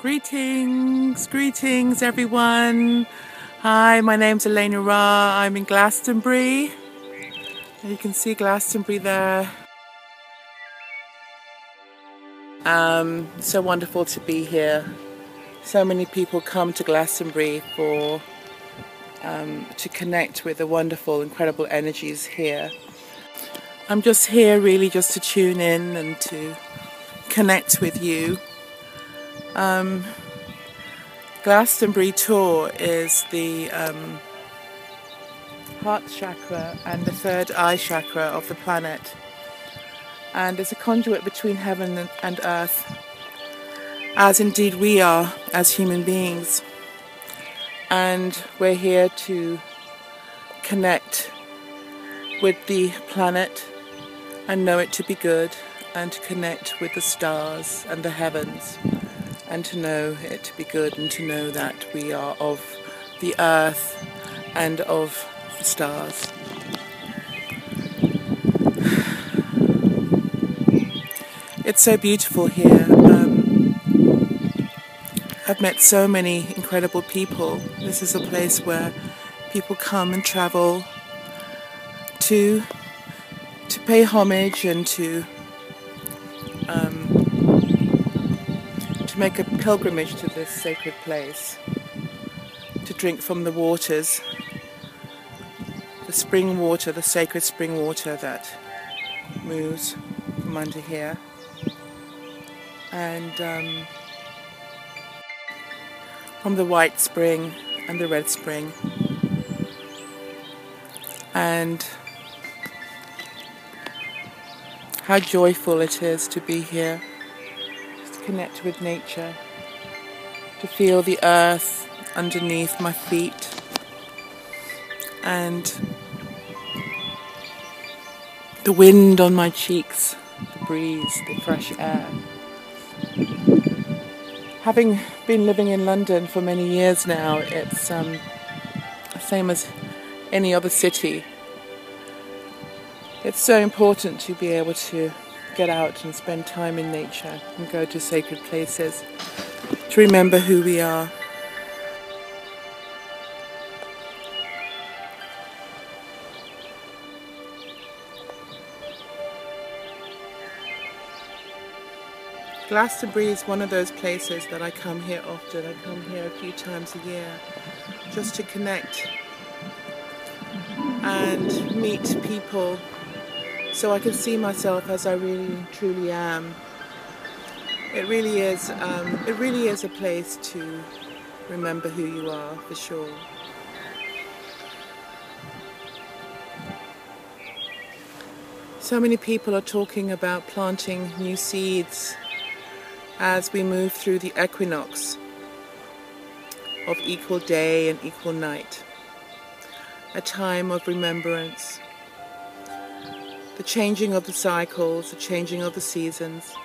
Greetings everyone. Hi, my name's Alaenura. I'm in Glastonbury. You can see Glastonbury there. So wonderful to be here. So many people come to Glastonbury to connect with the wonderful, incredible energies here. I'm just here really just to tune in and to connect with you. Glastonbury Tor is the heart chakra and the third eye chakra of the planet, and it's a conduit between heaven and earth, as indeed we are as human beings. And we're here to connect with the planet and know it to be good, and to connect with the stars and the heavens and to know it to be good, and to know that we are of the earth and of the stars. It's so beautiful here. I've met so many incredible people. This is a place where people come and travel to pay homage and to make a pilgrimage to this sacred place, to drink from the waters, the spring water, the sacred spring water that moves from under here, and from the white spring and the red spring. And how joyful it is to be here, to connect with nature, to feel the earth underneath my feet, and the wind on my cheeks, the breeze, the fresh air. Having been living in London for many years now, it's the same as any other city. It's so important to be able to get out and spend time in nature and go to sacred places to remember who we are. Glastonbury is one of those places that I come here often. I come here a few times a year just to connect and meet people, so I can see myself as I really truly am. It really is a place to remember who you are, for sure. So many people are talking about planting new seeds as we move through the equinox of equal day and equal night, a time of remembrance, the changing of the cycles, the changing of the seasons,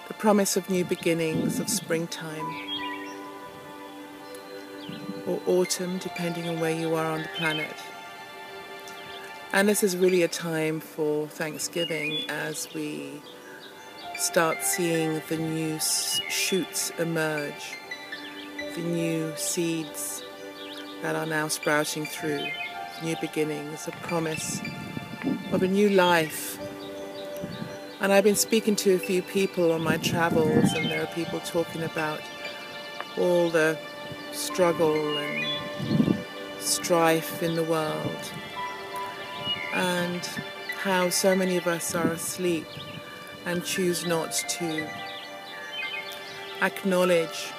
the promise of new beginnings, of springtime or autumn, depending on where you are on the planet. And this is really a time for Thanksgiving, as we start seeing the new shoots emerge, the new seeds that are now sprouting through, new beginnings, a promise of a new life. And I've been speaking to a few people on my travels, and there are people talking about all the struggle and strife in the world, and how so many of us are asleep and choose not to acknowledge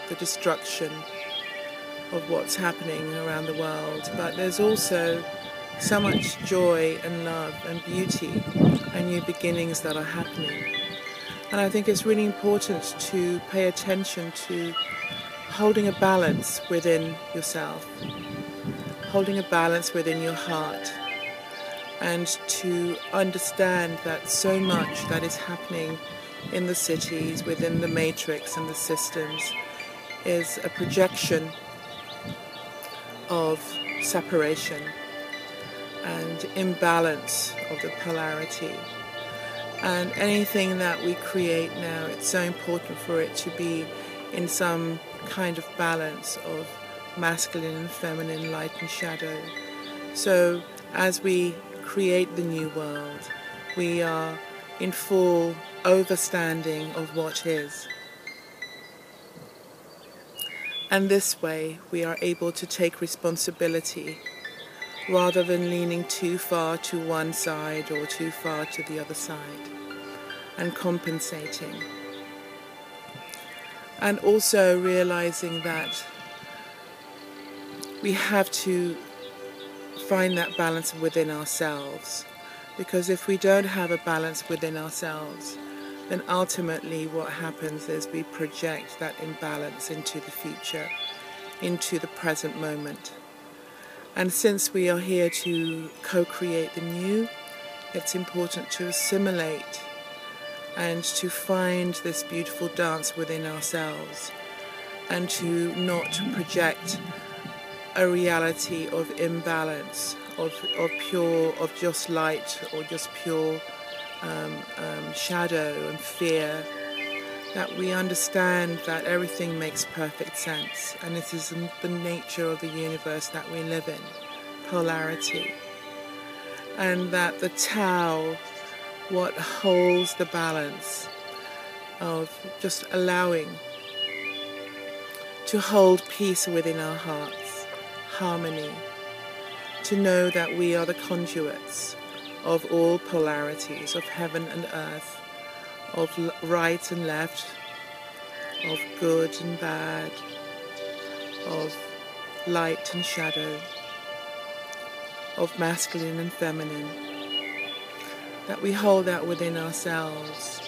the destruction of what's happening around the world. But there's also so much joy and love and beauty and new beginnings that are happening. And I think it's really important to pay attention to holding a balance within yourself, holding a balance within your heart, and to understand that so much that is happening in the cities, within the matrix and the systems, is a projection of separation and imbalance of the polarity. And anything that we create now, it's so important for it to be in some kind of balance of masculine and feminine, light and shadow. So as we create the new world, we are in full overstanding of what is. And this way we are able to take responsibility rather than leaning too far to one side or too far to the other side, and compensating. And also realizing that we have to find that balance within ourselves, because if we don't have a balance within ourselves, then ultimately what happens is we project that imbalance into the future, into the present moment. And since we are here to co-create the new, it's important to assimilate and to find this beautiful dance within ourselves, and to not project a reality of imbalance, of just light or just pure shadow and fear. That we understand that everything makes perfect sense, and it is the nature of the universe that we live in, polarity. And that the Tao, what holds the balance of just allowing to hold peace within our hearts, harmony, to know that we are the conduits of all polarities, of heaven and earth, of right and left, of good and bad, of light and shadow, of masculine and feminine, that we hold that within ourselves,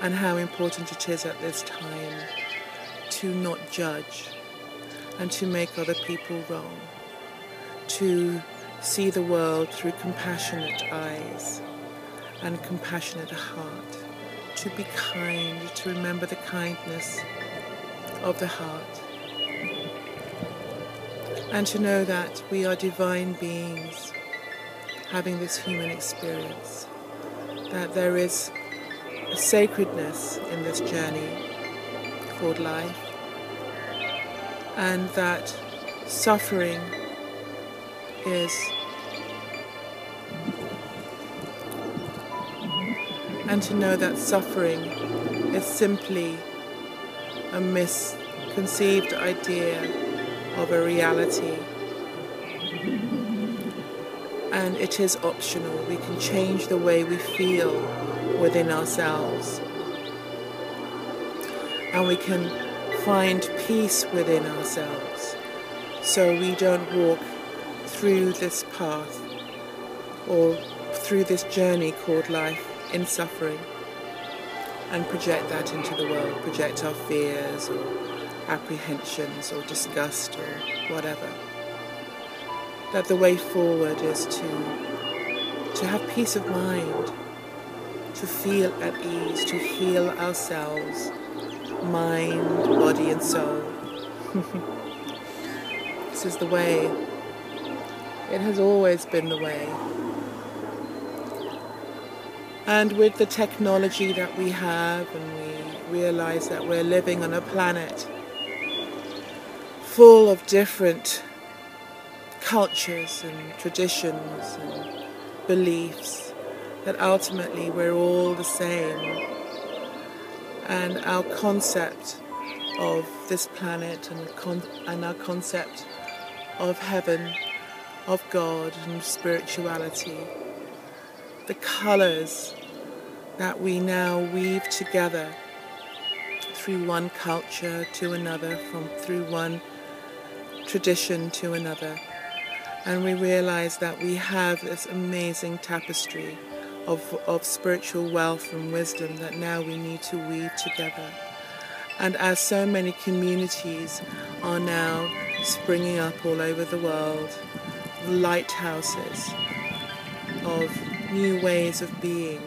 and how important it is at this time to not judge and to make other people wrong, to see the world through compassionate eyes and compassionate heart, to be kind, to remember the kindness of the heart, and to know that we are divine beings having this human experience, that there is a sacredness in this journey called life, and that suffering is and to know that suffering is simply a misconceived idea of a reality, and it is optional. We can change the way we feel within ourselves, and we can find peace within ourselves, so we don't walk through this path or through this journey called life in suffering and project that into the world, project our fears or apprehensions or disgust or whatever. That the way forward is to have peace of mind, to feel at ease, to heal ourselves, mind, body and soul. This is the way. It has always been the way. And with the technology that we have, and we realize that we're living on a planet full of different cultures and traditions and beliefs, that ultimately we're all the same. And our concept of this planet and our concept of heaven, of God and spirituality, the colours that we now weave together through one culture to another, through one tradition to another, and we realize that we have this amazing tapestry of spiritual wealth and wisdom that now we need to weave together. And as so many communities are now springing up all over the world, lighthouses of new ways of being,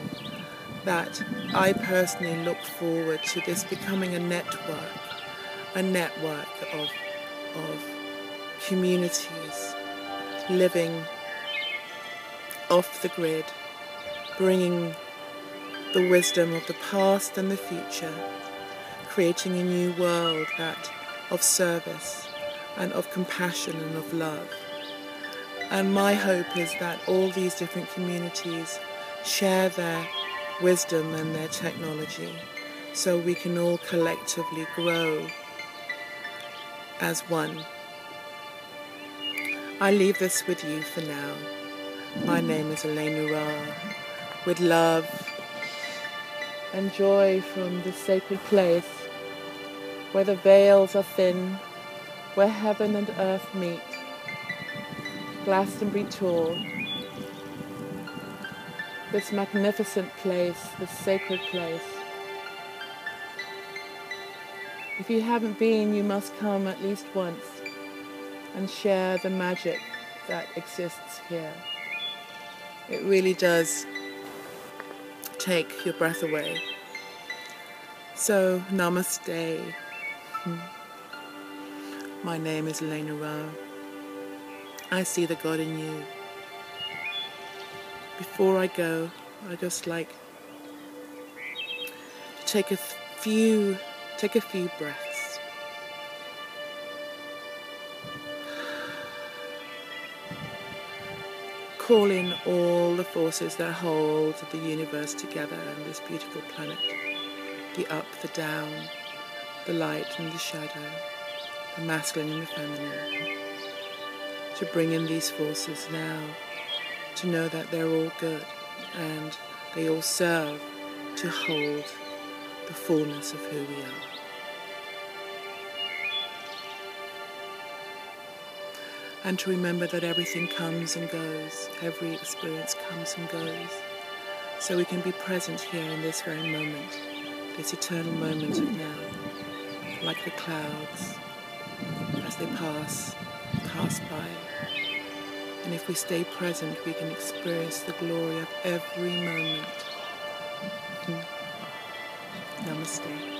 that I personally look forward to this becoming a network of communities living off the grid, bringing the wisdom of the past and the future, creating a new world that of service and of compassion and of love. And my hope is that all these different communities share their wisdom and their technology so we can all collectively grow as one. I leave this with you for now. My name is Alaenura, with love and joy from the sacred place where the veils are thin, where heaven and earth meet. Glastonbury Tor, this magnificent place, this sacred place. If you haven't been, you must come at least once and share the magic that exists here. It really does take your breath away. So, Namaste. My name is Alaenura. I see the God in you. Before I go, I just like to take a few breaths. Call in all the forces that hold the universe together and this beautiful planet. The up, the down, the light and the shadow, the masculine and the feminine. To bring in these forces now, to know that they're all good and they all serve to hold the fullness of who we are. And to remember that everything comes and goes, every experience comes and goes, so we can be present here in this very moment, this eternal moment of now, like the clouds as they pass by. And if we stay present, we can experience the glory of every moment. Namaste.